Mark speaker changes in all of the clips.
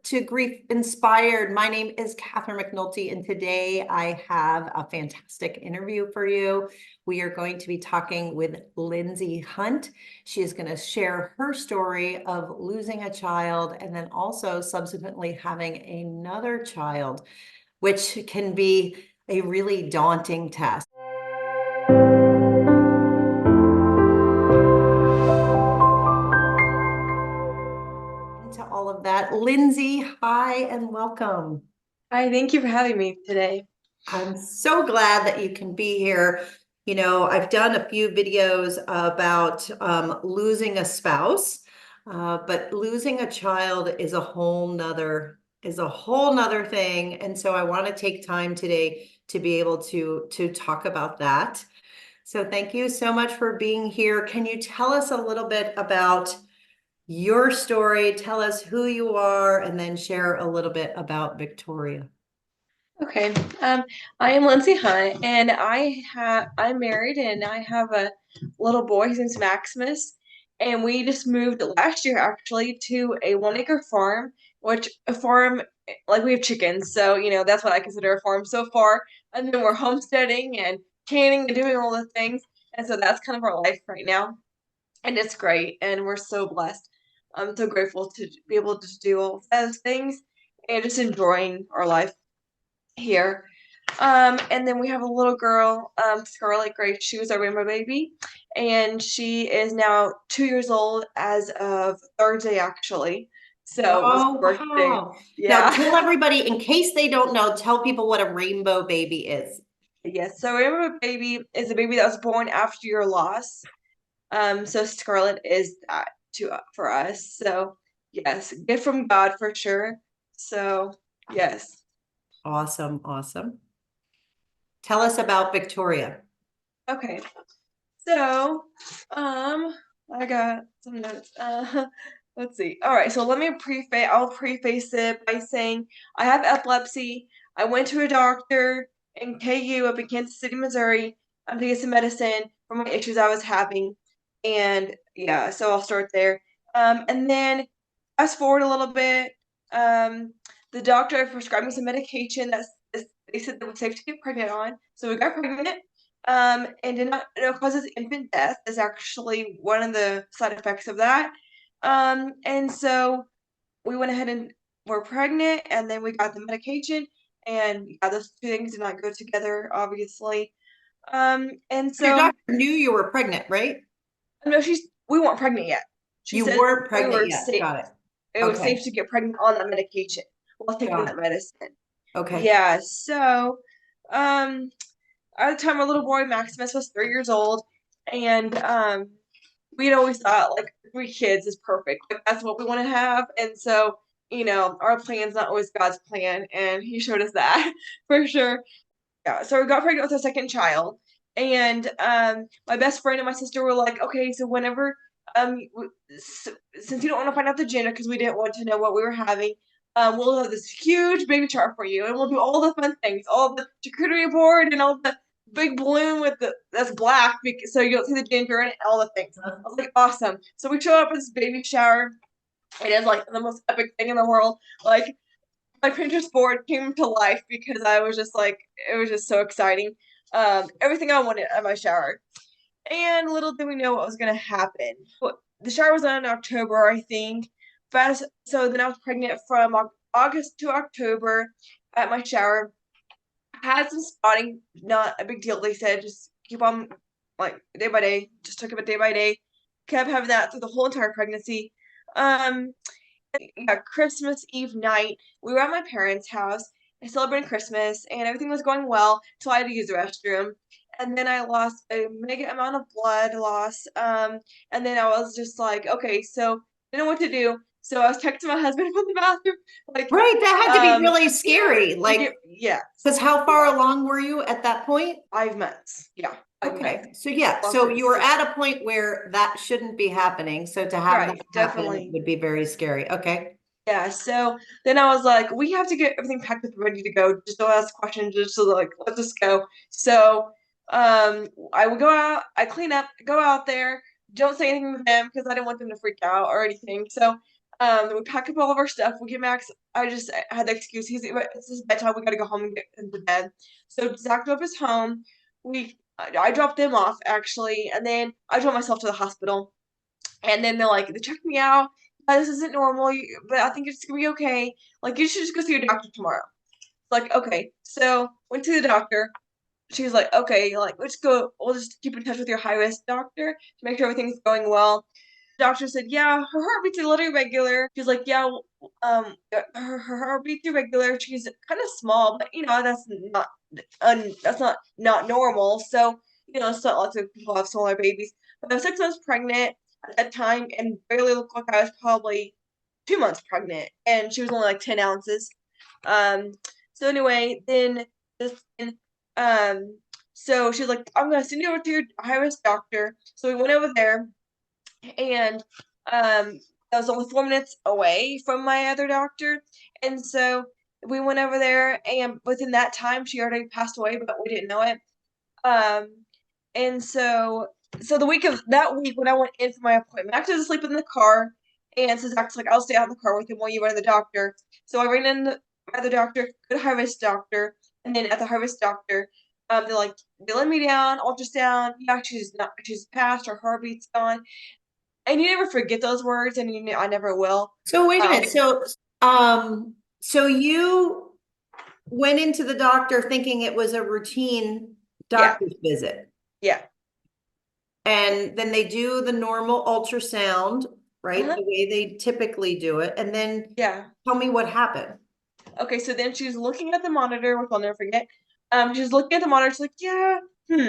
Speaker 1: to Grief Inspired. My name is Catherine McNulty, and today I have a fantastic interview for you. We are going to be talking with Lindsey Hunt. She is going to share her story of losing a child and then also subsequently having another child, which can be a really daunting task. To all of that, Lindsey, hi and welcome.
Speaker 2: Hi, thank you for having me today.
Speaker 1: I'm so glad that you can be here. You know, I've done a few videos about losing a spouse, but losing a child is a whole nother thing. And so I want to take time today to be able to talk about that. So thank you so much for being here. Can you tell us a little bit about your story? Tell us who you are, and then share a little bit about Victoria.
Speaker 2: Okay, I am Lindsey Hunt, and I'm married, and I have a little boy. His name's Maximus, and we just moved last year actually to a 1 acre farm, which a farm like we have chickens, so that's what I consider a farm so far. And then we're homesteading and canning and doing all the things, and so that's kind of our life right now, and it's great, and we're so blessed. I'm so grateful to be able to do all those things and just enjoying our life here. And then we have a little girl, Scarlet Grace. She was our rainbow baby, and she is now 2 years old as of Thursday, actually. So it was
Speaker 1: Oh,
Speaker 2: her birthday.
Speaker 1: wow. Now
Speaker 2: Yeah.
Speaker 1: tell everybody, in case they don't know, tell people what a rainbow baby is.
Speaker 2: Yes. So rainbow baby is a baby that was born after your loss. So Scarlet is that to for us. So yes, gift from God for sure. So yes.
Speaker 1: Awesome, awesome. Tell us about Victoria.
Speaker 2: Okay. So, um, I got some notes. Let's see. All right, so I'll preface it by saying I have epilepsy. I went to a doctor in KU up in Kansas City, Missouri, to get some medicine for my issues I was having. And yeah, so I'll start there. And then fast forward a little bit. Um, the doctor prescribed me some medication they said that was safe to get pregnant on. So we got pregnant. And did not causes infant death is actually one of the side effects of that. And so we went ahead and were pregnant, and then we got the medication, and yeah, those two things did not go together, obviously. And
Speaker 1: Your
Speaker 2: so
Speaker 1: doctor knew you were pregnant, right?
Speaker 2: no, we weren't pregnant yet. She
Speaker 1: You
Speaker 2: said
Speaker 1: weren't
Speaker 2: we
Speaker 1: pregnant
Speaker 2: were
Speaker 1: yet.
Speaker 2: safe.
Speaker 1: Got it.
Speaker 2: It was
Speaker 1: Okay.
Speaker 2: safe to get pregnant on that medication while taking
Speaker 1: Got
Speaker 2: that
Speaker 1: it.
Speaker 2: medicine.
Speaker 1: Okay.
Speaker 2: Yeah. So, um, at the time, our little boy Maximus was 3 years old, and we'd always thought like 3 kids is perfect. Like that's what we want to have. And so, our plan's not always God's plan, and he showed us that for sure. Yeah. So we got pregnant with our second child. And my best friend and my sister were like, okay, so whenever since you don't want to find out the gender because we didn't want to know what we were having, we'll have this huge baby chart for you, and we'll do all the fun things, all the charcuterie board and all the big balloon with the that's black so you don't see the gender and all the things. I was like, awesome. So we show up at this baby shower. It is like the most epic thing in the world. Like my Pinterest board came to life because I was just like, it was just so exciting. Everything I wanted at my shower. And little did we know what was going to happen. The shower was done in October, I think. So then I was pregnant from August to October at my shower. Had some spotting, not a big deal. They said just keep on like day by day, just took it day by day. Kept having that through the whole entire pregnancy. Um, yeah, Christmas Eve night, we were at my parents' house and celebrating Christmas, and everything was going well until I had to use the restroom. And then I lost a mega amount of blood loss. And then I was just like, okay, so didn't know what to do. So I was texting my husband from the bathroom, like,
Speaker 1: Right. That had to be really
Speaker 2: yeah,
Speaker 1: scary. Like,
Speaker 2: yes,
Speaker 1: because how far
Speaker 2: yeah,
Speaker 1: along were you at that point?
Speaker 2: 5 months, yeah, 5 months,
Speaker 1: Okay. So yeah,
Speaker 2: long
Speaker 1: so you were
Speaker 2: pregnancy,
Speaker 1: at a point where that shouldn't be happening. So to have that
Speaker 2: right,
Speaker 1: happen
Speaker 2: definitely.
Speaker 1: would be very scary. Okay.
Speaker 2: Yeah, so then I was like, we have to get everything packed up and ready to go. Just don't ask questions, just so like let's just go. So I would go out, I clean up, go out there, don't say anything to them because I didn't want them to freak out or anything. So We pack up all of our stuff. We get Max. I had the excuse. It's his bedtime. We got to go home and get into bed. So Zach drove us home. I dropped them off actually, and then I drove myself to the hospital. And then they checked me out. This isn't normal, but I think it's gonna be okay. Like, you should just go see your doctor tomorrow. Like, okay. So went to the doctor. She was like, okay, like, let's go. We'll just keep in touch with your high risk doctor to make sure everything's going well. Doctor said, yeah, her heartbeat's a little irregular. She's like, yeah, her heartbeat's irregular. She's kind of small, but that's not normal. So it's not lots of people have smaller babies. But I was 6 months pregnant at that time, and barely looked like I was probably 2 months pregnant, and she was only like 10 ounces. Um, so anyway, then this, um, so she's like, I'm gonna send you over to your high risk doctor. So we went over there, and I was only 4 minutes away from my other doctor, and so we went over there, and within that time, she already passed away, but we didn't know it. Um, and so the week of that week when I went in for my appointment, I was asleep in the car, and so Zach's like, I'll stay out in the car with him while you run to the doctor. So I ran in the doctor, go to high risk doctor, and then at the high risk doctor, they let me down, ultrasound. Yeah, she's passed, her heartbeat's gone, and you never forget those words, and I never will.
Speaker 1: So wait a
Speaker 2: Um,
Speaker 1: minute. So you went into the doctor thinking it was a routine
Speaker 2: yeah,
Speaker 1: doctor's visit,
Speaker 2: yeah,
Speaker 1: and then they do the normal ultrasound, right?
Speaker 2: uh-huh,
Speaker 1: The way they typically do it. And then
Speaker 2: yeah.
Speaker 1: tell me what happened.
Speaker 2: Okay, so then she's looking at the monitor, which I'll never forget. She's looking at the monitor. She's like, yeah, let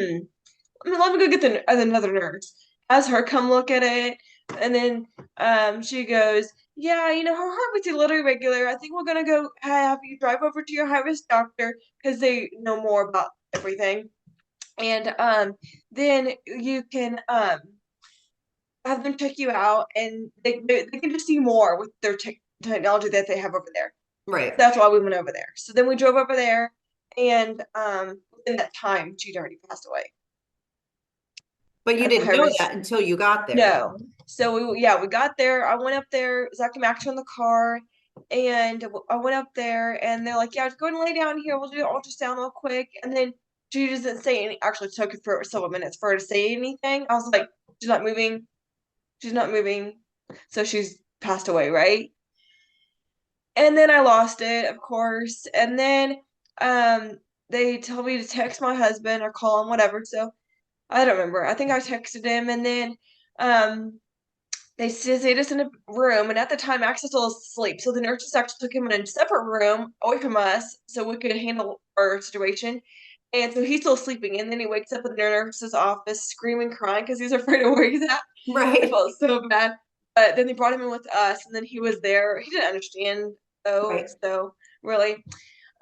Speaker 2: me go get another nurse. Has her come look at it, and then she goes, yeah, her heartbeat's a little irregular. I think we're gonna go have you drive over to your high risk doctor because they know more about everything, and then you can have them check you out, and they can just see more with their technology that they have over there.
Speaker 1: Right.
Speaker 2: That's why we went over there. So then we drove over there, and within that time, she'd already passed away
Speaker 1: But you
Speaker 2: at the
Speaker 1: didn't
Speaker 2: high
Speaker 1: know
Speaker 2: risk.
Speaker 1: that until you got there.
Speaker 2: No. So we got there. I went up there. Zach and Max were in the car, and I went up there, and they're like, "Yeah, just go and lay down here. We'll do the ultrasound real quick." And then she doesn't say any. Actually, it took for several minutes for her to say anything. I was like, "She's not moving. She's not moving." So she's passed away, right? And then I lost it, of course. And then they told me to text my husband or call him, whatever. So I don't remember. I think I texted him, and then um they stayed us in a room, and at the time Max was still asleep. So the nurses actually took him in a separate room away from us so we could handle our situation. And so he's still sleeping, and then he wakes up in the nurse's office screaming, crying because he's afraid of where he's at. I
Speaker 1: Right.
Speaker 2: felt so bad. But then they brought him in with us, and then he was there. He didn't understand though,
Speaker 1: Right.
Speaker 2: so really.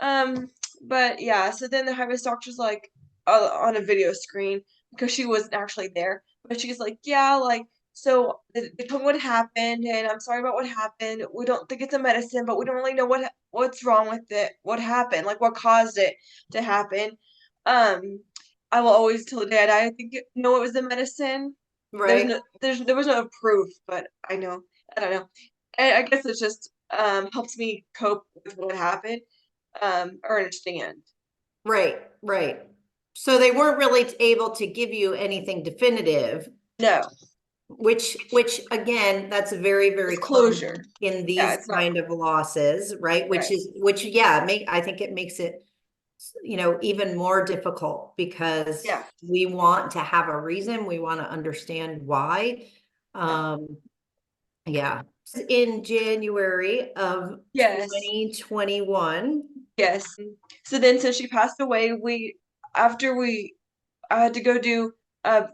Speaker 2: But yeah, so then the hypnotist doctor's like on a video screen because she wasn't actually there. But she's like, yeah, like so they told me what happened, and I'm sorry about what happened. We don't think it's a medicine, but we don't really know what's wrong with it, what happened, like what caused it to happen. Um, I will always till the day I die, I think know it was the medicine.
Speaker 1: Right.
Speaker 2: There was no proof, but I don't know. And I guess it just helps me cope with what happened, or understand.
Speaker 1: Right. Right. So they weren't really able to give you anything definitive,
Speaker 2: No,
Speaker 1: which again, that's very, very
Speaker 2: it's closure.
Speaker 1: common in
Speaker 2: Yeah,
Speaker 1: these
Speaker 2: it's not
Speaker 1: kind of losses, right?
Speaker 2: right.
Speaker 1: Yeah, I think it makes it, even more difficult because
Speaker 2: Yeah,
Speaker 1: we want to have a reason, we want to understand why.
Speaker 2: yeah.
Speaker 1: Um, yeah. In January of
Speaker 2: Yes,
Speaker 1: 2021.
Speaker 2: yes. So then, since she passed away, after we I had to go do a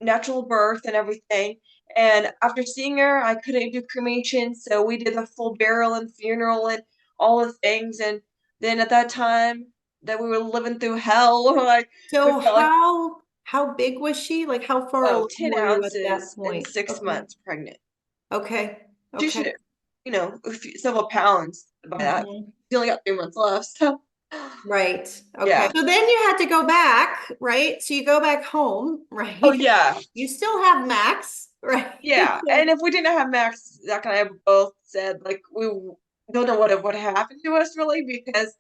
Speaker 2: natural birth and everything. And after seeing her, I couldn't do cremation, so we did the full burial and funeral and all the things. And then at that time that we were living through hell, like we
Speaker 1: So
Speaker 2: felt like
Speaker 1: how big was she? Like how far along
Speaker 2: 10
Speaker 1: were you at that
Speaker 2: ounces and
Speaker 1: point?
Speaker 2: six
Speaker 1: Okay.
Speaker 2: months pregnant.
Speaker 1: Okay.
Speaker 2: She
Speaker 1: Okay.
Speaker 2: should, several pounds by that.
Speaker 1: Mhm.
Speaker 2: She only got 3 months left. So,
Speaker 1: Right. Okay.
Speaker 2: Yeah.
Speaker 1: So then you had to go back, right? So you go back home,
Speaker 2: Oh
Speaker 1: right?
Speaker 2: yeah.
Speaker 1: You still have Max, right?
Speaker 2: Yeah.
Speaker 1: So,
Speaker 2: And if we didn't have Max, Zach and I both said like we don't know what would happened to us really because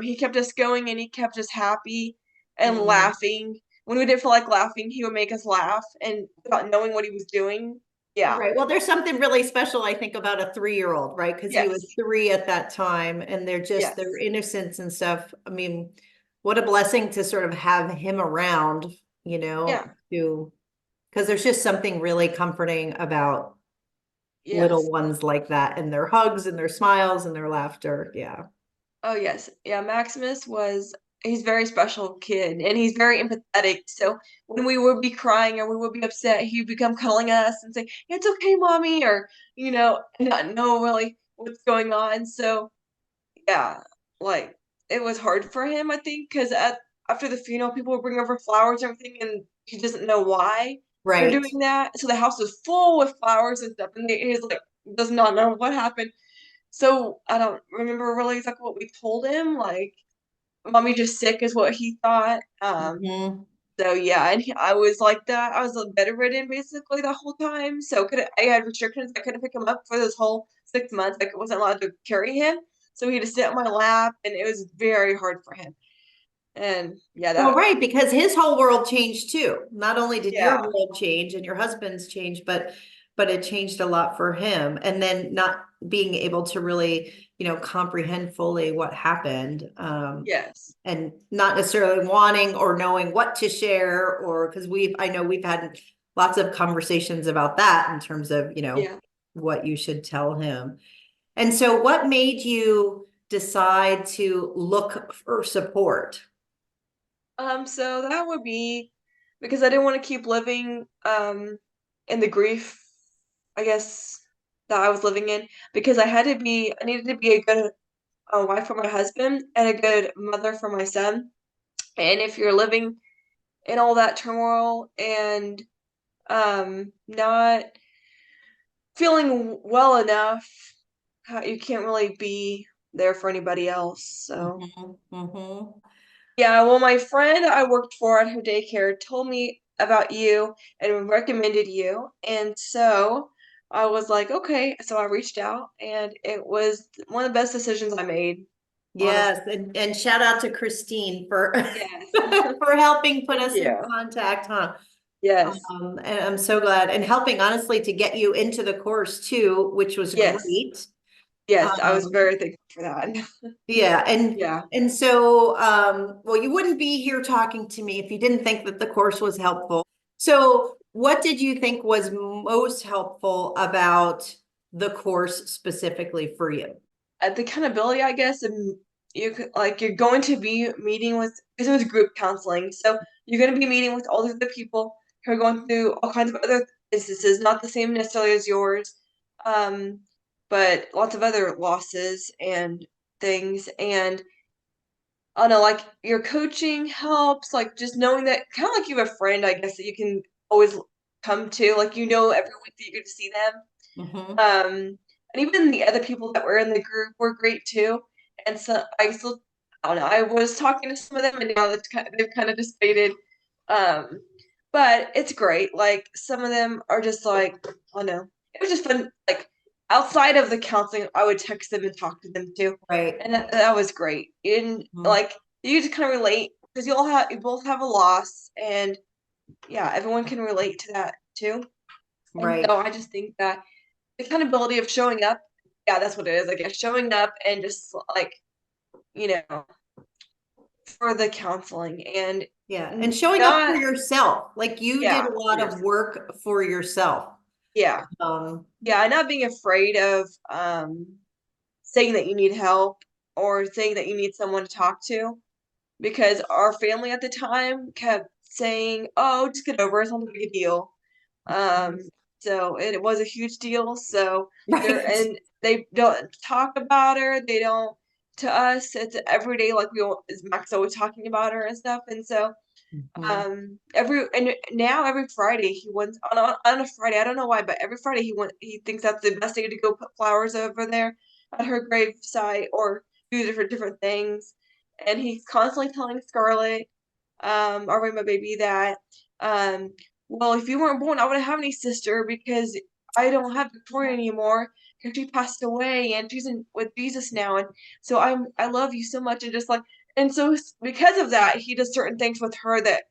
Speaker 2: he kept us going and he kept us happy and
Speaker 1: mhm.
Speaker 2: laughing. When we didn't feel like laughing, he would make us laugh and without knowing what he was doing. Yeah.
Speaker 1: Right. Well, there's something really special, I think, about a 3-year-old, right? Because he was
Speaker 2: Yes.
Speaker 1: 3 at that time, and they're just their
Speaker 2: Yes.
Speaker 1: innocence and stuff. I mean, what a blessing to sort of have him around,
Speaker 2: Yeah.
Speaker 1: to because there's just something really comforting about little
Speaker 2: Yes.
Speaker 1: ones like that and their hugs and their smiles and their laughter. Yeah.
Speaker 2: Oh yes. Yeah, Maximus was he's a very special kid and he's very empathetic. So when we would be crying or we would be upset, he'd become cuddling us and say, "It's okay, mommy," or not know really what's going on. So yeah, like it was hard for him, I think, because after the funeral, people would bring over flowers and everything, and he doesn't know why they're
Speaker 1: Right.
Speaker 2: doing that. So the house was full with flowers and stuff, and he's like does not know what happened. So I don't remember really exactly what we told him. Like, mommy just sick is what he thought.
Speaker 1: Hmm.
Speaker 2: So yeah, and I was like that. I was bedridden basically the whole time. So I had restrictions. I couldn't pick him up for this whole 6 months. Like I wasn't allowed to carry him. So he had to sit on my lap, and it was very hard for him. And yeah,
Speaker 1: Well,
Speaker 2: that
Speaker 1: right, because his whole world changed too. Not only did your
Speaker 2: yeah,
Speaker 1: world change and your husband's change, but it changed a lot for him. And then not being able to really, comprehend fully what happened.
Speaker 2: yes,
Speaker 1: And not necessarily wanting or knowing what to share, or because I know we've had lots of conversations about that in terms of,
Speaker 2: yeah.
Speaker 1: what you should tell him. And so what made you decide to look for support?
Speaker 2: So that would be because I didn't want to keep living in the grief, I guess, that I was living in because I needed to be a good wife for my husband and a good mother for my son. And if you're living in all that turmoil and not feeling well enough, you can't really be there for anybody else. So
Speaker 1: Mhm, mhm.
Speaker 2: yeah, well, my friend I worked for at her daycare told me about you and recommended you. And so I was like, okay. So I reached out and it was one of the best decisions I made,
Speaker 1: Yes,
Speaker 2: honestly.
Speaker 1: and shout out to Christine for
Speaker 2: Yes.
Speaker 1: for helping put
Speaker 2: Thank
Speaker 1: us in
Speaker 2: you.
Speaker 1: contact, huh?
Speaker 2: Yes.
Speaker 1: And I'm so glad, and helping honestly to get you into the course too, which was
Speaker 2: Yes.
Speaker 1: great.
Speaker 2: Yes. I was
Speaker 1: Um,
Speaker 2: very thankful for that.
Speaker 1: yeah, and
Speaker 2: Yeah.
Speaker 1: and so well, you wouldn't be here talking to me if you didn't think that the course was helpful. So, what did you think was most helpful about the course specifically for you?
Speaker 2: At the accountability, I guess, and you're going to be meeting with because it was group counseling, so you're going to be meeting with all these other people who are going through all kinds of other instances, not the same necessarily as yours, um, but lots of other losses and things. And I don't know, like your coaching helps, like just knowing that kind of like you have a friend, I guess, that you can always come to, like every week that you're going to see them.
Speaker 1: Hmm.
Speaker 2: And even the other people that were in the group were great too. And so I don't know. I was talking to some of them, and now they've kind of just faded. Um, but it's great. Like some of them are just like, I don't know. It was just fun. Like outside of the counseling, I would text them and talk to them too,
Speaker 1: Right.
Speaker 2: and that was great. And
Speaker 1: Mhm.
Speaker 2: like you just kind of relate because you both have a loss, and yeah, everyone can relate to that too. And
Speaker 1: Right.
Speaker 2: so I just think that the accountability of showing up. Yeah, that's what it is, I guess. Showing up and just like, you know, for the counseling and
Speaker 1: Yeah, and showing up for
Speaker 2: not,
Speaker 1: yourself, like you did
Speaker 2: yeah,
Speaker 1: a
Speaker 2: for
Speaker 1: lot of
Speaker 2: yourself.
Speaker 1: work for yourself.
Speaker 2: Yeah.
Speaker 1: Um,
Speaker 2: Yeah. And not being afraid of saying that you need help or saying that you need someone to talk to because our family at the time kept saying, oh, just get over it. It's not a big deal. Um, so it was a huge deal. So
Speaker 1: right.
Speaker 2: they don't talk about her. They don't to us. It's every day. Like is Max always talking about her and stuff. And so
Speaker 1: Mhm.
Speaker 2: every and now every Friday he wants on a Friday. I don't know why, but every Friday he thinks that's the best day to go put flowers over there at her grave site or do different things. and he's constantly telling Scarlett, our rainbow baby, that, well, if you weren't born, I wouldn't have any sister because I don't have Victoria anymore because she passed away and she's with Jesus now, and so I love you so much, and just like, and so because of that, he does certain things with her that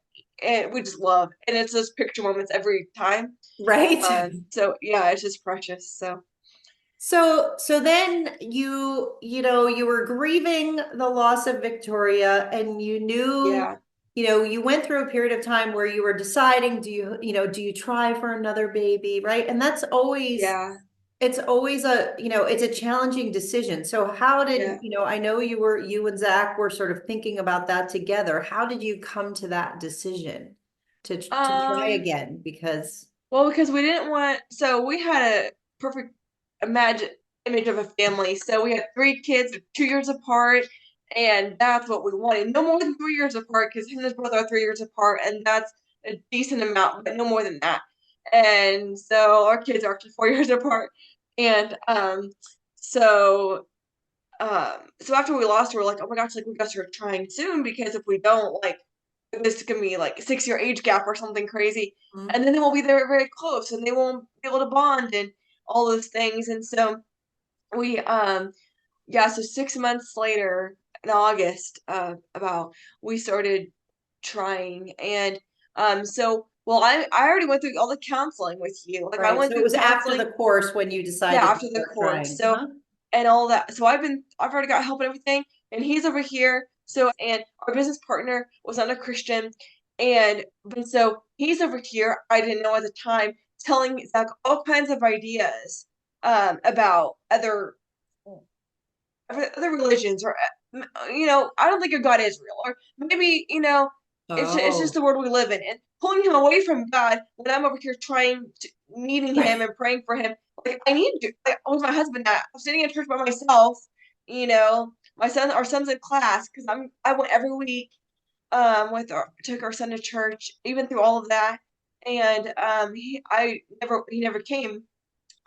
Speaker 2: we just love, and it's those picture moments every time.
Speaker 1: Right.
Speaker 2: So yeah, it's just precious. So
Speaker 1: So then you were grieving the loss of Victoria, and you knew,
Speaker 2: yeah,
Speaker 1: you went through a period of time where you were deciding, do you try for another baby, right? And that's always,
Speaker 2: yeah,
Speaker 1: it's always it's a challenging decision. So how did,
Speaker 2: yeah.
Speaker 1: I know you and Zach were sort of thinking about that together. How did you come to that decision to try
Speaker 2: Um,
Speaker 1: again? Because
Speaker 2: well, because we didn't want, so we had a perfect imagine image of a family. So we had three kids, 2 years apart, and that's what we wanted. No more than 3 years apart, because him and his brother are 3 years apart, and that's a decent amount, but no more than that. And so our kids are actually 4 years apart. And so so after we lost her, we're like, oh my gosh, like we gotta start trying soon, because if we don't, like, this is gonna be like a 6 year age gap or something crazy. And then they won't be there very close and they won't be able to bond and all those things. And so we yeah, so 6 months later in August, about, we started trying. And so, well, I already went through all the counseling with you. Like I
Speaker 1: right,
Speaker 2: went
Speaker 1: so it
Speaker 2: through
Speaker 1: was after
Speaker 2: counseling,
Speaker 1: the course when you
Speaker 2: yeah,
Speaker 1: decided to
Speaker 2: after the
Speaker 1: start
Speaker 2: course.
Speaker 1: trying.
Speaker 2: So, and all that. So I've already got help and everything, and he's over here. So, and our business partner was not a Christian, and but so he's over here. I didn't know at the time, telling Zach all kinds of ideas, about other religions, or I don't think a God is real, or maybe it's just
Speaker 1: Oh,
Speaker 2: the world we live in, and pulling him away from God when I'm over here trying to, needing him and praying for him. Like I need to, like, with my husband, that I'm sitting in church by myself. Our son's in class because I went every week, took our son to church even through all of that, and he never came,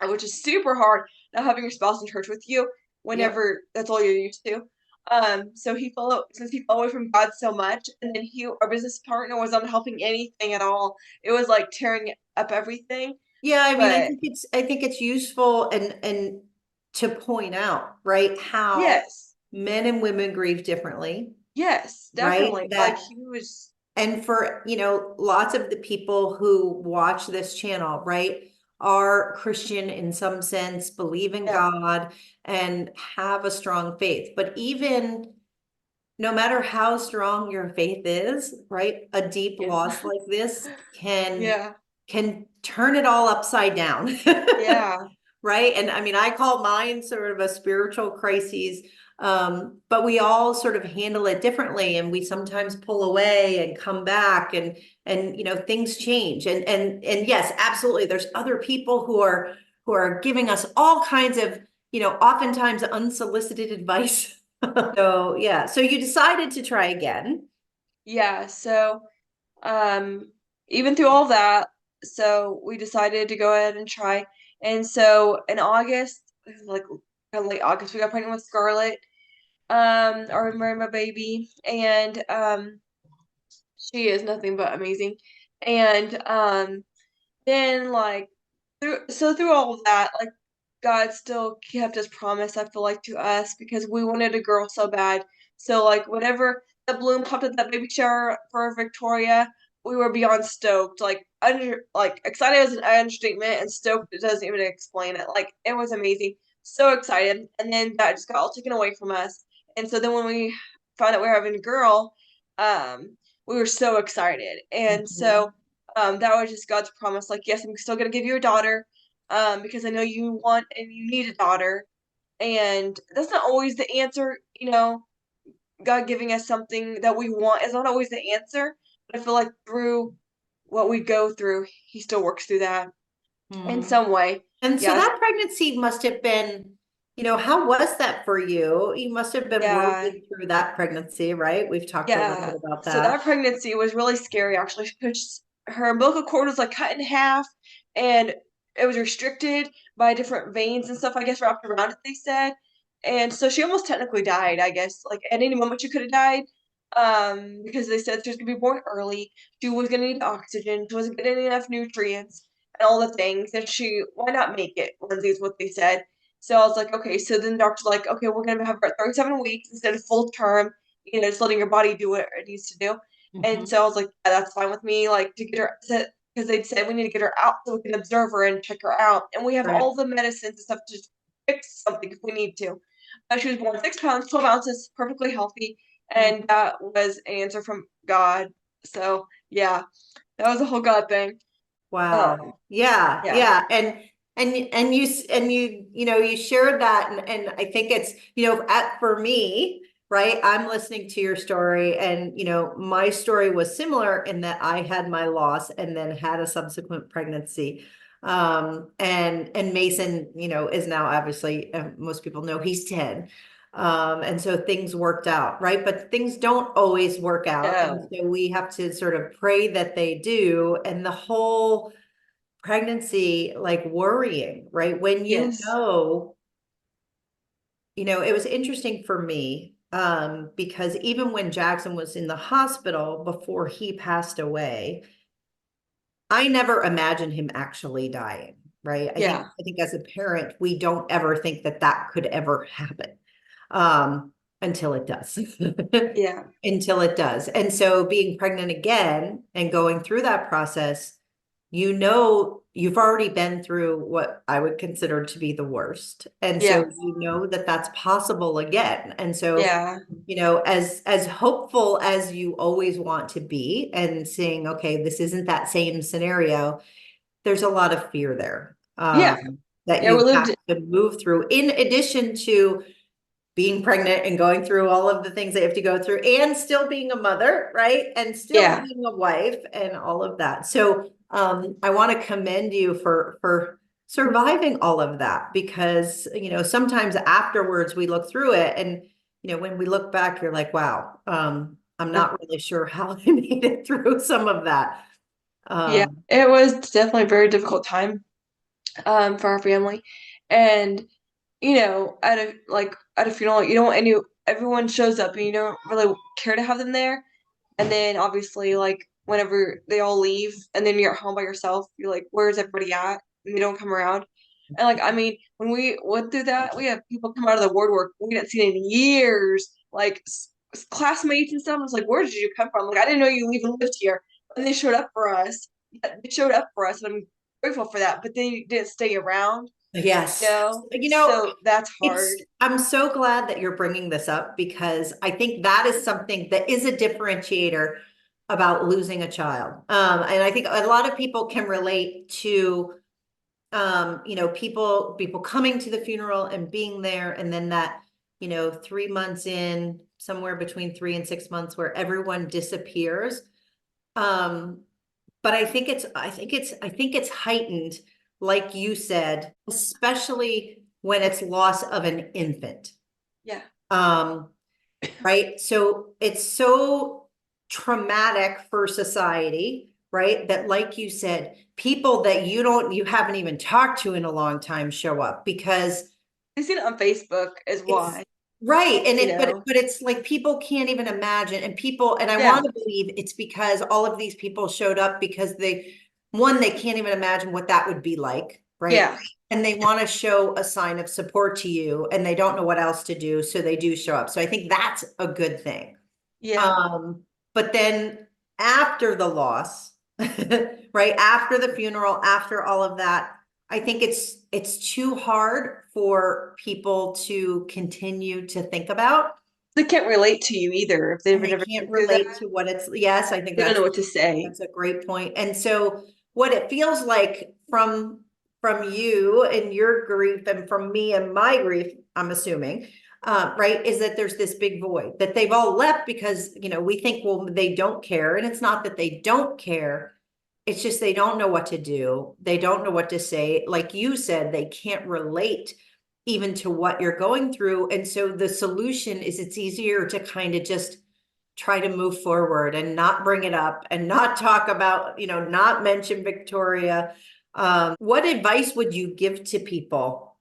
Speaker 2: which is super hard not having your spouse in church with you
Speaker 1: yep.
Speaker 2: whenever that's all you're used to. So since he fell away from God so much, and then our business partner was not helping anything at all. It was like tearing up everything.
Speaker 1: Yeah, I mean,
Speaker 2: But
Speaker 1: I think it's useful and to point out, right, how
Speaker 2: yes,
Speaker 1: men and women grieve differently,
Speaker 2: yes,
Speaker 1: right?
Speaker 2: definitely. Like
Speaker 1: That
Speaker 2: he was,
Speaker 1: And for, lots of the people who watch this channel, right, are Christian in some sense, believe in
Speaker 2: yeah,
Speaker 1: God, and have a strong faith. But even no matter how strong your faith is, right, a deep
Speaker 2: yeah,
Speaker 1: loss like this can
Speaker 2: yeah,
Speaker 1: can turn it all upside down.
Speaker 2: yeah,
Speaker 1: Right. And I mean, I call mine sort of a spiritual crisis, but we all sort of handle it differently. And we sometimes pull away and come back, and things change. And yes, absolutely. There's other people who are giving us all kinds of, oftentimes unsolicited advice. So yeah. So you decided to try again.
Speaker 2: yeah. So um, even through all that, so we decided to go ahead and try. And so in August, it was like kind of late August, we got pregnant with Scarlett, our Marima baby, and she is nothing but amazing. And then like through all of that, like God still kept his promise, I feel like, to us, because we wanted a girl so bad. So like whenever the bloom popped at that baby shower for Victoria, we were beyond stoked. Like excited is an understatement, and stoked, it doesn't even explain it. Like it was amazing. So excited. And then that just got all taken away from us. And so then when we found out we were having a girl, we were so excited. And
Speaker 1: Mhm.
Speaker 2: so that was just God's promise. Like, yes, I'm still gonna give you a daughter, because I know you want and you need a daughter. And that's not always the answer, God giving us something that we want is not always the answer. But I feel like through what we go through, He still works through that in
Speaker 1: Mhm.
Speaker 2: some way.
Speaker 1: And so
Speaker 2: Yes.
Speaker 1: that pregnancy must have been, how was that for you? You must have been
Speaker 2: Yeah.
Speaker 1: working through that pregnancy, right? We've talked a little
Speaker 2: Yeah.
Speaker 1: bit about
Speaker 2: So that
Speaker 1: that.
Speaker 2: pregnancy was really scary, actually, because her umbilical cord was like cut in half, and it was restricted by different veins and stuff, I guess, wrapped around it, they said. And so she almost technically died, I guess. Like at any moment she could have died. Because they said she was gonna be born early. She was gonna need oxygen. She wasn't getting enough nutrients and all the things. And why not make it? Lindsay is what they said. So I was like, okay. So then the doctor's like, okay, we're gonna have her at 37 weeks instead of full term. Just letting your body do what it needs to do. And
Speaker 1: Mhm.
Speaker 2: so I was like, yeah, that's fine with me. Like to get her, because they said we need to get her out so we can observe her and check her out. And we have
Speaker 1: Right.
Speaker 2: all the medicines and stuff to fix something if we need to. She was born 6 pounds, 12 ounces, perfectly healthy,
Speaker 1: Mm.
Speaker 2: and that was an answer from God. So yeah, that was a whole God thing.
Speaker 1: Wow. Yeah.
Speaker 2: Yeah,
Speaker 1: Yeah. And you shared that, and I think it's, for me, right? I'm listening to your story, and my story was similar in that I had my loss and then had a subsequent pregnancy. And Mason, is now obviously, most people know he's 10. And so things worked out, right? But things don't always work out. And
Speaker 2: no,
Speaker 1: so we have to sort of pray that they do. And the whole pregnancy, like worrying, right? When
Speaker 2: yes,
Speaker 1: it was interesting for me, because even when Jackson was in the hospital before he passed away, I never imagined him actually dying, right? I think
Speaker 2: yeah,
Speaker 1: I think as a parent, we don't ever think that that could ever happen, um, until it does.
Speaker 2: yeah,
Speaker 1: Until it does. And so being pregnant again and going through that process, you've already been through what I would consider to be the worst. And so
Speaker 2: yeah,
Speaker 1: that that's possible again. And so,
Speaker 2: yeah,
Speaker 1: as hopeful as you always want to be and saying, okay, this isn't that same scenario, there's a lot of fear there,
Speaker 2: yeah,
Speaker 1: that
Speaker 2: yeah. We
Speaker 1: you have
Speaker 2: lived,
Speaker 1: to move through, in addition to being pregnant and going through all of the things they have to go through, and still being a mother, right? And still
Speaker 2: yeah,
Speaker 1: being a wife and all of that. So I want to commend you for surviving all of that, because sometimes afterwards we look through it, and when we look back, you're like, wow, I'm not really sure how I made it through some of that.
Speaker 2: yeah.
Speaker 1: Um,
Speaker 2: It was definitely a very difficult time, for our family, and at a funeral, you don't want everyone shows up and you don't really care to have them there. And then obviously, like whenever they all leave and then you're at home by yourself, you're like, where's everybody at? And they don't come around. And like, I mean, when we went through that, we have people come out of the woodwork we hadn't seen in years, like classmates and stuff. I was like, where did you come from? Like, I didn't know you even lived here. And they showed up for us. Yeah, they showed up for us, and I'm grateful for that. But they didn't stay around,
Speaker 1: yes.
Speaker 2: so that's hard.
Speaker 1: I'm so glad that you're bringing this up, because I think that is something that is a differentiator about losing a child. And I think a lot of people can relate to, people coming to the funeral and being there, and then that, 3 months in, somewhere between 3 and 6 months, where everyone disappears. Um, but I think it's heightened, like you said, especially when it's loss of an infant.
Speaker 2: Yeah.
Speaker 1: Um, right? So it's so traumatic for society, right? That, like you said, people that you haven't even talked to in a long time show up, because
Speaker 2: They seen it on Facebook is
Speaker 1: it's
Speaker 2: why,
Speaker 1: right. And
Speaker 2: you
Speaker 1: it, but
Speaker 2: know.
Speaker 1: but it's like people can't even imagine. And I
Speaker 2: Yeah.
Speaker 1: want to believe it's because all of these people showed up because they can't even imagine what that would be like, right?
Speaker 2: Yeah.
Speaker 1: And they want to show a sign of support to you, and they don't know what else to do, so they do show up. So I think that's a good thing.
Speaker 2: Yeah.
Speaker 1: Um, but then after the loss, right? After the funeral, after all of that, I think it's too hard for people to continue to think about,
Speaker 2: They can't relate to you either if they've
Speaker 1: and they
Speaker 2: never
Speaker 1: can't
Speaker 2: been through that.
Speaker 1: relate to what it's, yes, I think
Speaker 2: They don't know what to say.
Speaker 1: that's a great point. And so what it feels like from you and your grief, and from me and my grief, I'm assuming, right, is that there's this big void that they've all left, because we think, well, they don't care, and it's not that they don't care. It's just they don't know what to do. They don't know what to say. Like you said, they can't relate even to what you're going through. And so the solution is, it's easier to kind of just try to move forward and not bring it up, and not talk about, not mention Victoria. What advice would you give to people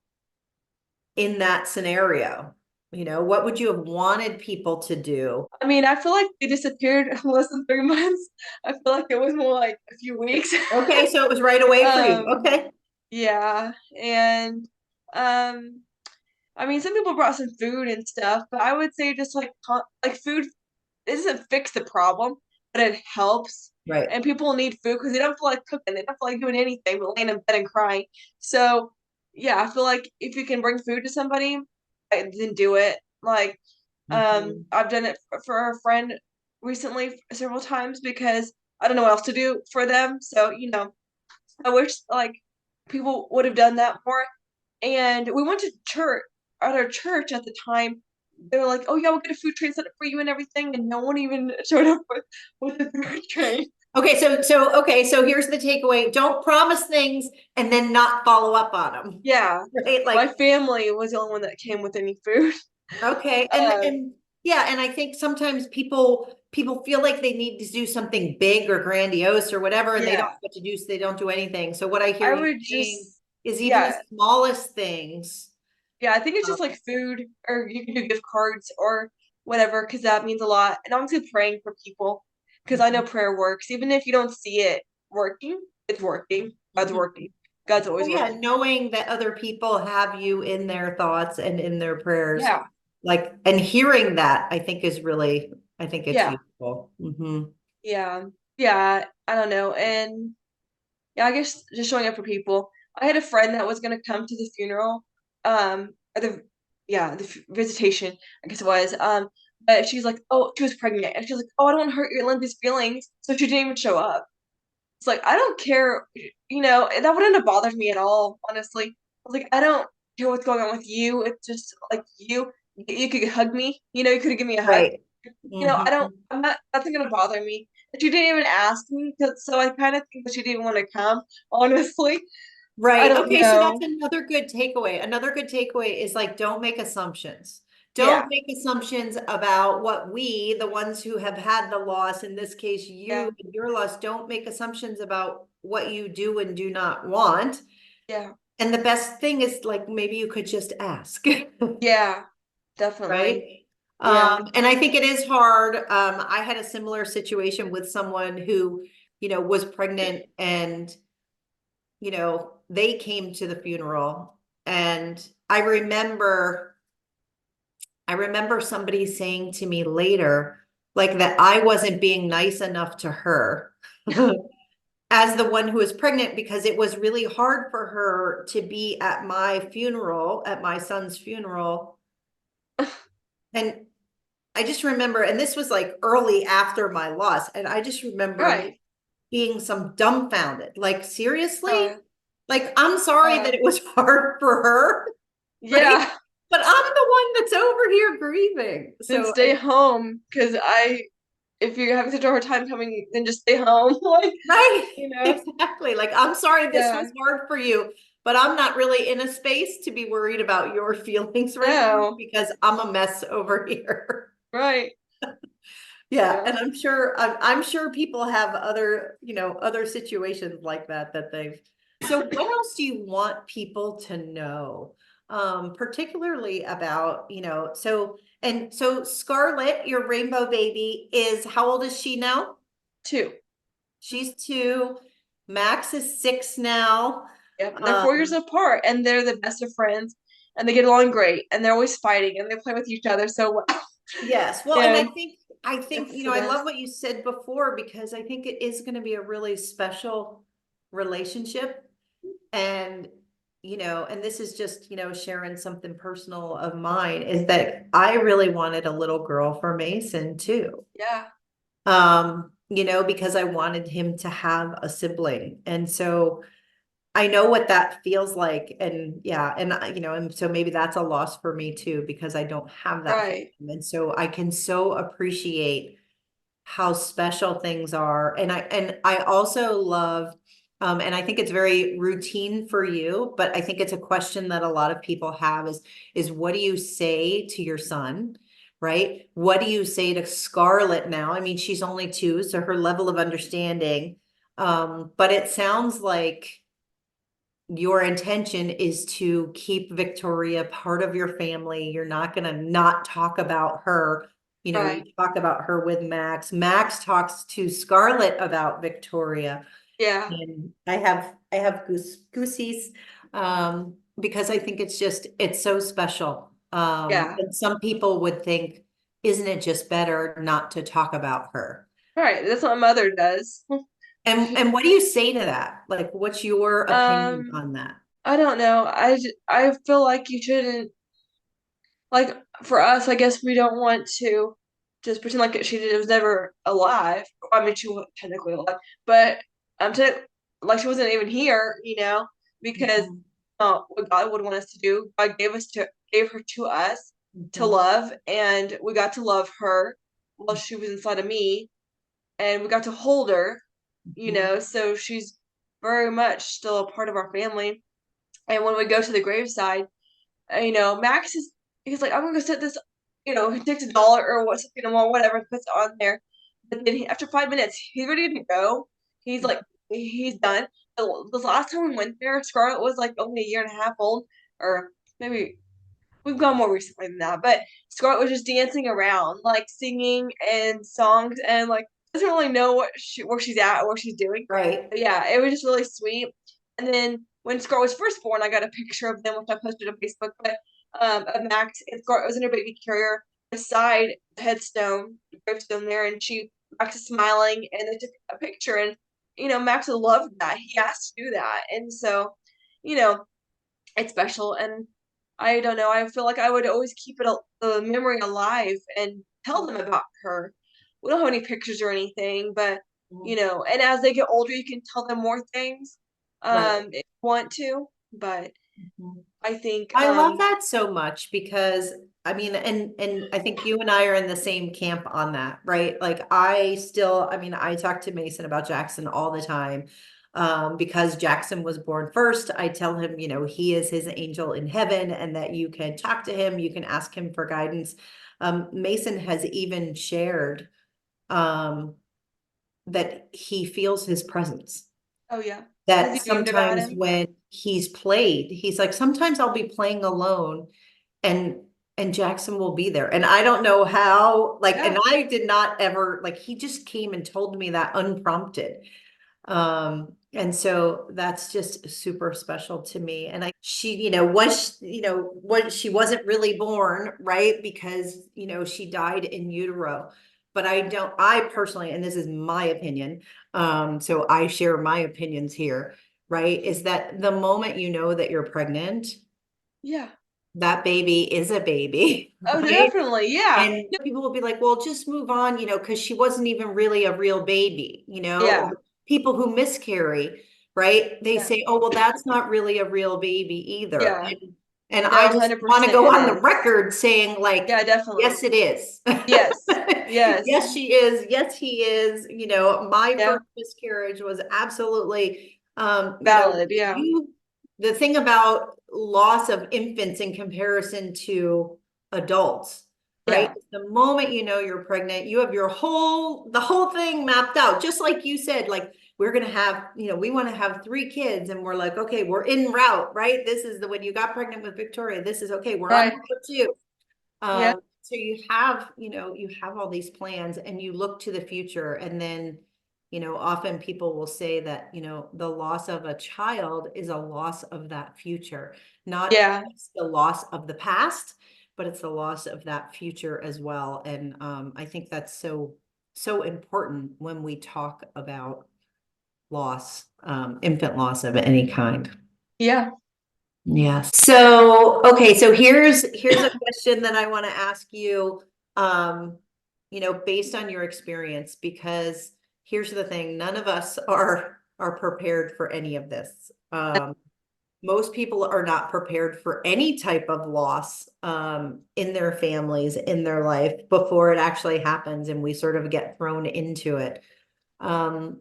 Speaker 1: in that scenario? You know, what would you have wanted people to do?
Speaker 2: I mean, I feel like they disappeared in less than 3 months. I feel like it was more like a few weeks.
Speaker 1: Okay, so it was right away for you.
Speaker 2: Um,
Speaker 1: Okay.
Speaker 2: yeah, and um, I mean, some people brought some food and stuff, but I would say just like food doesn't fix the problem, but it helps.
Speaker 1: Right.
Speaker 2: And people need food because they don't feel like cooking, they don't feel like doing anything but laying in bed and crying. So yeah, I feel like if you can bring food to somebody, then do it. Like,
Speaker 1: Mhm.
Speaker 2: I've done it for a friend recently several times because I don't know what else to do for them. So, I wish like people would have done that more. And we went to church at our church at the time. They were like, "Oh yeah, we'll get a food train set up for you and everything," and no one even showed up with a food train.
Speaker 1: Okay, so here's the takeaway. Don't promise things and then not follow up on them.
Speaker 2: Yeah,
Speaker 1: Right?
Speaker 2: my
Speaker 1: Like,
Speaker 2: family was the only one that came with any food.
Speaker 1: okay,
Speaker 2: Um,
Speaker 1: and yeah, and I think sometimes people feel like they need to do something big or grandiose or whatever, and they don't
Speaker 2: yeah,
Speaker 1: know what to do, so they don't do anything. So what I hear
Speaker 2: I
Speaker 1: you
Speaker 2: would
Speaker 1: saying
Speaker 2: just,
Speaker 1: is even the
Speaker 2: yeah,
Speaker 1: smallest things.
Speaker 2: yeah, I think it's
Speaker 1: um,
Speaker 2: just like food, or you can do gift cards or whatever, because that means a lot. And obviously praying for people, because I know
Speaker 1: mhm,
Speaker 2: prayer works. Even if you don't see it working, it's working. God's
Speaker 1: mhm.
Speaker 2: working. God's
Speaker 1: Oh
Speaker 2: always
Speaker 1: yeah,
Speaker 2: working.
Speaker 1: knowing that other people have you in their thoughts and in their prayers,
Speaker 2: Yeah,
Speaker 1: like, and hearing that, I think is really, I think it's
Speaker 2: yeah,
Speaker 1: useful. Hmm.
Speaker 2: yeah, yeah. I don't know. And yeah, I guess just showing up for people. I had a friend that was gonna come to the funeral, or the visitation, I guess it was. But she's like, oh, she was pregnant, and she's like, oh, I don't want to hurt your Lindsay's feelings, so she didn't even show up. It's like I don't care, that wouldn't have bothered me at all, honestly. I was like, I don't care what's going on with you. It's just like you could hug me, you could have given me a hug.
Speaker 1: Right.
Speaker 2: I
Speaker 1: Hmm.
Speaker 2: don't, I'm not, that's not gonna bother me. And she didn't even ask me, so I kind of think that she didn't want to come, honestly. I
Speaker 1: Right.
Speaker 2: don't
Speaker 1: Okay. So that's
Speaker 2: know.
Speaker 1: another good takeaway. Another good takeaway is like, don't make assumptions. Don't
Speaker 2: Yeah,
Speaker 1: make assumptions about what we, the ones who have had the loss, in this case,
Speaker 2: yeah,
Speaker 1: you and your loss, don't make assumptions about what you do and do not want.
Speaker 2: yeah,
Speaker 1: And the best thing is like, maybe you could just ask.
Speaker 2: yeah, definitely.
Speaker 1: Right?
Speaker 2: Yeah,
Speaker 1: And I think it is hard. I had a similar situation with someone who, was pregnant, and, they came to the funeral, and I remember somebody saying to me later, like, that I wasn't being nice enough to her as the one who was pregnant, because it was really hard for her to be at my funeral, at my son's funeral. And I just remember, and this was like early after my loss, and I just remember
Speaker 2: right.
Speaker 1: being some dumbfounded, like, seriously?
Speaker 2: Uh,
Speaker 1: Like, I'm sorry that
Speaker 2: uh,
Speaker 1: it was hard for her, right?
Speaker 2: yeah.
Speaker 1: But I'm the one that's over here grieving.
Speaker 2: Then
Speaker 1: So
Speaker 2: stay home, because if you're having such a hard time coming, then just stay home. Like,
Speaker 1: right,
Speaker 2: you know,
Speaker 1: exactly. Like, I'm sorry this
Speaker 2: yeah.
Speaker 1: was hard for you, but I'm not really in a space to be worried about your feelings right now
Speaker 2: No,
Speaker 1: because I'm a mess over here.
Speaker 2: right.
Speaker 1: Yeah, and
Speaker 2: Yeah.
Speaker 1: I'm sure people have other situations like that they've. So what else do you want people to know? Particularly about, so Scarlett, your rainbow baby, how old is she now?
Speaker 2: Two.
Speaker 1: She's 2. Max is 6 now.
Speaker 2: Yep, and they're 4 years
Speaker 1: Um,
Speaker 2: apart, and they're the best of friends, and they get along great, and they're always fighting, and they play with each other so well,
Speaker 1: yes, well, and I
Speaker 2: and
Speaker 1: think I think,
Speaker 2: it's the
Speaker 1: I
Speaker 2: best.
Speaker 1: love what you said before, because I think it is going to be a really special relationship. And, and this is just, sharing something personal of mine, is that I really wanted a little girl for Mason too.
Speaker 2: Yeah,
Speaker 1: Because I wanted him to have a sibling. And so I know what that feels like. And yeah, and so maybe that's a loss for me too, because I don't have that for
Speaker 2: right,
Speaker 1: him. And so I can so appreciate how special things are. And I also love, and I think it's very routine for you, but I think it's a question that a lot of people have, is what do you say to your son? Right? What do you say to Scarlett now? I mean, she's only 2, so her level of understanding. But it sounds like your intention is to keep Victoria part of your family. You're not going to not talk about her. You know, you
Speaker 2: Right.
Speaker 1: talk about her with Max. Max talks to Scarlett about Victoria.
Speaker 2: Yeah.
Speaker 1: And I have goosies because I think it's so special.
Speaker 2: Yeah.
Speaker 1: And some people would think, isn't it just better not to talk about her?
Speaker 2: Right. That's what my mother does.
Speaker 1: And what do you say to that? Like, what's your opinion
Speaker 2: Um,
Speaker 1: on that?
Speaker 2: I don't know. I feel like you shouldn't, like, for us, I guess we don't want to just pretend like she was never alive. I mean, she was technically alive, but to, like she wasn't even here, because
Speaker 1: Mhm,
Speaker 2: what God would want us to do. God gave her to us to
Speaker 1: mhm,
Speaker 2: love, and we got to love her while she was inside of me, and we got to hold her,
Speaker 1: mhm.
Speaker 2: so she's very much still a part of our family. And when we go to the graveside, Max he's like, I'm gonna go set this, he takes $1 or what, something or whatever, puts it on there. But then after 5 minutes, he's ready to go. He's like, he's done. The last time we went there, Scarlett was like only a year and a half old, or maybe we've gone more recently than that. But Scarlett was just dancing around, like singing and songs, and like doesn't really know where she's at or what she's doing.
Speaker 1: Right.
Speaker 2: But yeah, it was just really sweet. And then when Scarlett was first born, I got a picture of them, which I posted on Facebook. But of Max and Scarlett was in her baby carrier beside the headstone, gravestone there, and Max is smiling, and they took a picture. And Max loved that. He asked to do that, and so you know it's special. And I don't know. I feel like I would always keep the memory alive and tell them about her. We don't have any pictures or anything, but
Speaker 1: Mhm.
Speaker 2: and as they get older, you can tell them more things,
Speaker 1: Right.
Speaker 2: if you want to. But
Speaker 1: Mhm.
Speaker 2: I think,
Speaker 1: I love that so much because I mean, and I think you and I are in the same camp on that, right? Like I mean, I talk to Mason about Jackson all the time. Because Jackson was born first, I tell him, you know, he is his angel in heaven and that you can talk to him, you can ask him for guidance. Mason has even shared that he feels his presence,
Speaker 2: oh yeah, has
Speaker 1: that
Speaker 2: he dreamed about
Speaker 1: sometimes
Speaker 2: him?
Speaker 1: when he's played, he's like, sometimes I'll be playing alone and Jackson will be there. And I don't know how, like, and
Speaker 2: Yeah,
Speaker 1: I did not ever, like, he just came and told me that unprompted. And so that's just super special to me. And she, you know, was she wasn't really born, right? Because, you know, she died in utero. But I personally, and this is my opinion, so I share my opinions here, right? Is that the moment you know that you're pregnant,
Speaker 2: yeah.
Speaker 1: that baby is a baby,
Speaker 2: Oh,
Speaker 1: right?
Speaker 2: definitely. Yeah,
Speaker 1: And people will be like, well, just move on, you know, because she wasn't even really a real baby, you know,
Speaker 2: yeah,
Speaker 1: or people who miscarry, right? They
Speaker 2: yeah,
Speaker 1: say, oh, well, that's not really a real baby either.
Speaker 2: yeah.
Speaker 1: And I
Speaker 2: No,
Speaker 1: just want to
Speaker 2: 100%
Speaker 1: go
Speaker 2: it
Speaker 1: on the
Speaker 2: is.
Speaker 1: record saying,
Speaker 2: Yeah,
Speaker 1: like,
Speaker 2: definitely.
Speaker 1: yes, it is.
Speaker 2: Yes, yes.
Speaker 1: Yes, she is. Yes, he is. You know, my
Speaker 2: Yeah,
Speaker 1: first miscarriage was absolutely, you know,
Speaker 2: valid. Yeah,
Speaker 1: the thing about loss of infants in comparison to adults, right?
Speaker 2: yeah,
Speaker 1: The moment you know you're pregnant, you have the whole thing mapped out. Just like you said, like we're gonna have, you know, we want to have 3 kids, and we're like, okay, we're en route, right? This is the when you got pregnant with Victoria. This is okay. We're on
Speaker 2: right.
Speaker 1: number 2.
Speaker 2: Yeah,
Speaker 1: So you have, you know, you have all these plans and you look to the future, and then, you know, often people will say that, you know, the loss of a child is a loss of that future, not
Speaker 2: yeah,
Speaker 1: just the loss of the past, but it's the loss of that future as well. And I think that's so important when we talk about loss, infant loss of any kind.
Speaker 2: yeah,
Speaker 1: Yes. So, okay, so here's a question that I want to ask you, um, you know, based on your experience, because here's the thing, none of us are prepared for any of this. Most people are not prepared for any type of loss in their families, in their life before it actually happens, and we sort of get thrown into it. Um,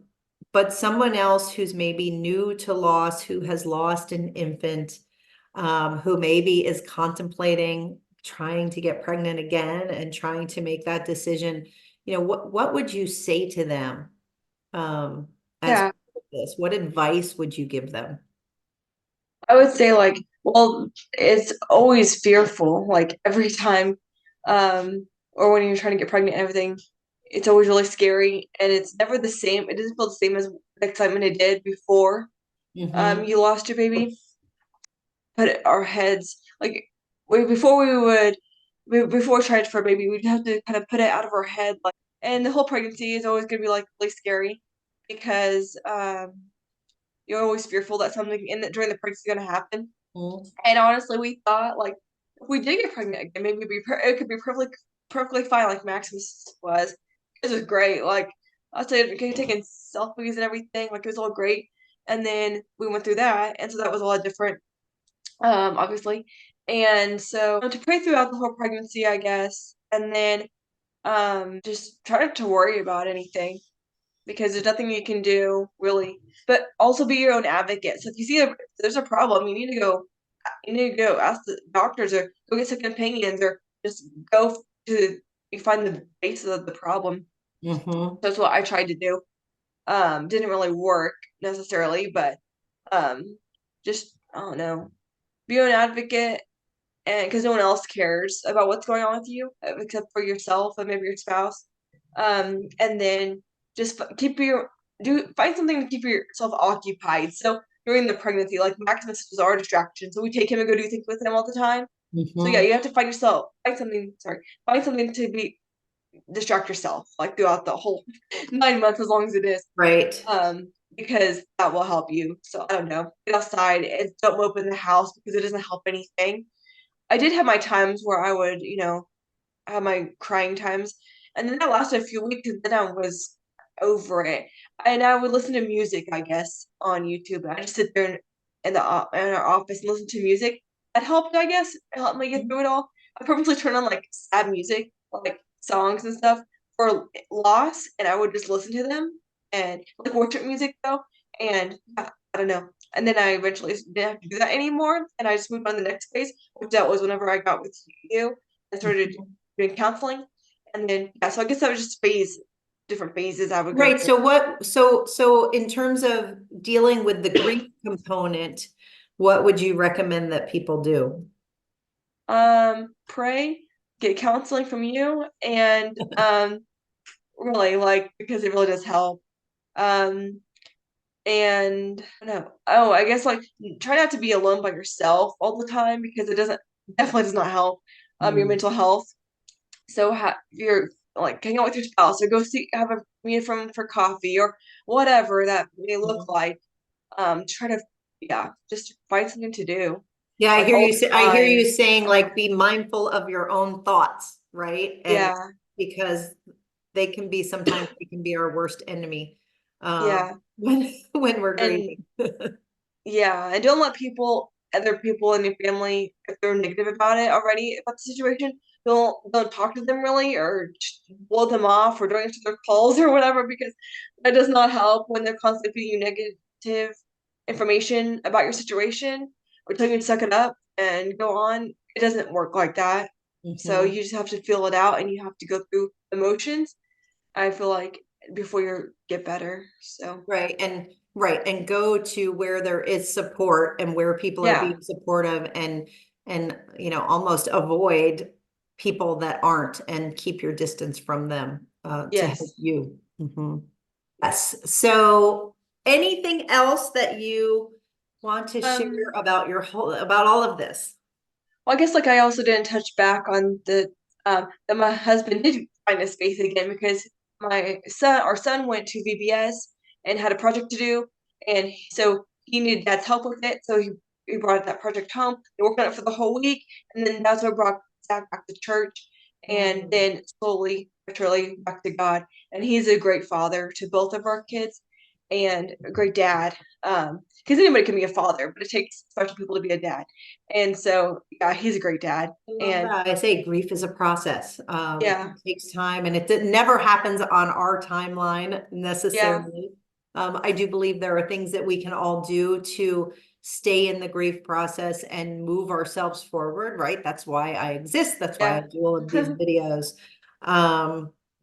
Speaker 1: but someone else who's maybe new to loss, who has lost an infant, who maybe is contemplating trying to get pregnant again and trying to make that decision, you know, what would you say to them as
Speaker 2: yeah.
Speaker 1: part of this? What advice would you give them?
Speaker 2: I would say like, well, it's always fearful, like every time, or when you're trying to get pregnant and everything, it's always really scary and it's never the same. It doesn't feel the same as the excitement it did before
Speaker 1: Mm-hmm.
Speaker 2: you lost your baby. But our heads, like before before we tried for a baby, we'd have to kind of put it out of our head, like, and the whole pregnancy is always gonna be like really scary because you're always fearful that something in the during the pregnancy is gonna happen. And honestly, we thought like if we did get pregnant again, maybe it could be perfectly fine, like Maximus was. This was great. Like I said, okay, taking selfies and everything, like it was all great. And then we went through that, and so that was a lot different, obviously. And so to pray throughout the whole pregnancy, I guess, and then just try not to worry about anything because there's nothing you can do really. But also be your own advocate. So if you see if there's a problem, you need to go ask the doctors or go get second opinions or just go to you find the basis of the problem.
Speaker 1: Mm-hmm.
Speaker 2: That's what I tried to do. Didn't really work necessarily, but just I don't know, be an advocate, and because no one else cares about what's going on with you except for yourself and maybe your spouse. And then just keep your do find something to keep yourself occupied. So during the pregnancy, like Maximus was our distraction, so we take him and go do things with him all the time. So yeah,
Speaker 1: Mm-hmm.
Speaker 2: you have to find something. Sorry, find something to be distract yourself like throughout the whole 9 months, as long as it is.
Speaker 1: Right.
Speaker 2: Because that will help you. So I don't know, get outside and don't mope in the house because it doesn't help anything. I did have my times where I would, have my crying times, and then that lasted a few weeks, and then I was over it. And I would listen to music, I guess, on YouTube. I just sit there in our office and listen to music. That helped, I guess. It helped me get through it all. I purposely turn on like sad music, like songs and stuff for loss, and I would just listen to them and like worship music though. And yeah, I don't know. And then I eventually didn't have to do that anymore, and I just moved on to the next phase, which that was whenever I got with you and started doing counseling. And then yeah, so I guess that was just different phases I would go
Speaker 1: Right.
Speaker 2: through.
Speaker 1: So in terms of dealing with the grief component, what would you recommend that people do?
Speaker 2: Pray, get counseling from you, and really like because it really does help. Um, and I don't know. Oh, I guess like try not to be alone by yourself all the time because it doesn't definitely does not help your
Speaker 1: Mm.
Speaker 2: mental health. So you're like hang out with your spouse or go have a meet from for coffee or whatever that may look like. Try to yeah, just find something to do
Speaker 1: Yeah, I
Speaker 2: like
Speaker 1: hear
Speaker 2: all
Speaker 1: you
Speaker 2: the
Speaker 1: say, I hear you
Speaker 2: time.
Speaker 1: saying like be mindful of your own thoughts, right? And
Speaker 2: Yeah,
Speaker 1: because sometimes they can be our worst enemy
Speaker 2: yeah,
Speaker 1: when we're
Speaker 2: and
Speaker 1: grieving.
Speaker 2: yeah, and don't let other people in your family, if they're negative about it already about the situation, don't talk to them really or blow them off or don't answer their calls or whatever because that does not help when they're constantly feeding you negative information about your situation or telling you to suck it up and go on. It doesn't work like that. So
Speaker 1: Mhm.
Speaker 2: you just have to feel it out and you have to go through emotions. I feel like before you get better. So
Speaker 1: Right. And go to where there is support and where people are
Speaker 2: yeah,
Speaker 1: being supportive and almost avoid people that aren't and keep your distance from them to help
Speaker 2: yes.
Speaker 1: you. Mhm. Yes. So anything else that you want to share
Speaker 2: Um,
Speaker 1: about all of this?
Speaker 2: well, I guess like I also didn't touch back on the that my husband did find his faith again because our son went to VBS and had a project to do, and so he needed dad's help with it. So he brought that project home. They worked on it for the whole week, and then that's what brought Zach back to church, and
Speaker 1: Mm.
Speaker 2: then slowly, but surely, back to God. And he's a great father to both of our kids, and a great dad. Because anybody can be a father, but it takes special people to be a dad. And so, yeah, he's a great dad.
Speaker 1: I love
Speaker 2: And
Speaker 1: that. I say grief is a process.
Speaker 2: yeah,
Speaker 1: It takes time and it never happens on our timeline
Speaker 2: yeah,
Speaker 1: necessarily. I do believe there are things that we can all do to stay in the grief process and move ourselves forward, right? That's why I exist. That's why I
Speaker 2: yeah,
Speaker 1: do all of these videos.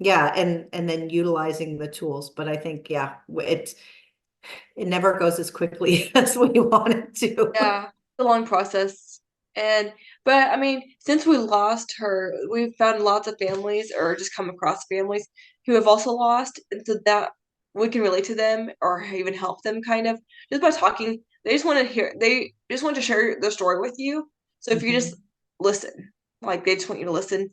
Speaker 1: Yeah, and then utilizing the tools. But I think, yeah, it never goes as quickly as we want it to.
Speaker 2: yeah. a long process. But I mean, since we lost her, we've found lots of families or just come across families who have also lost, and so that we can relate to them or even help them kind of just by talking. They just want to share their story with you. So if you just
Speaker 1: Mhm.
Speaker 2: listen, like they just want you to listen.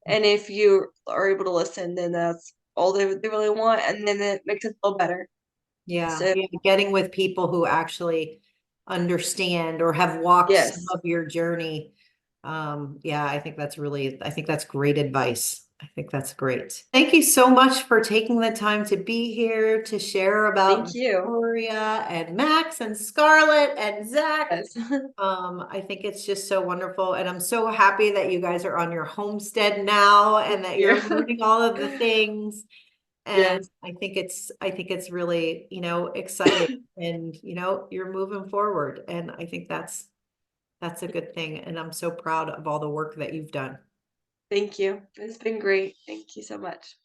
Speaker 2: And if you are able to listen, then that's all they really want, and then it makes them feel better.
Speaker 1: Yeah,
Speaker 2: So
Speaker 1: yeah, getting with people who actually understand or have walked some
Speaker 2: yes,
Speaker 1: of your journey. Yeah, I think that's great advice. I think that's great. Thank you so much for taking the time to be here to share about
Speaker 2: thank you.
Speaker 1: Victoria and Max and Scarlett and Zach.
Speaker 2: Yes,
Speaker 1: I think it's just so wonderful, and I'm so happy that you guys are on your homestead now and
Speaker 2: thank
Speaker 1: that
Speaker 2: you.
Speaker 1: you're learning all of the things. And
Speaker 2: Yes,
Speaker 1: I think it's really, exciting, and, you're moving forward. And I think that's a good thing. And I'm so proud of all the work that you've done.
Speaker 2: thank you. It's been great. Thank you so much.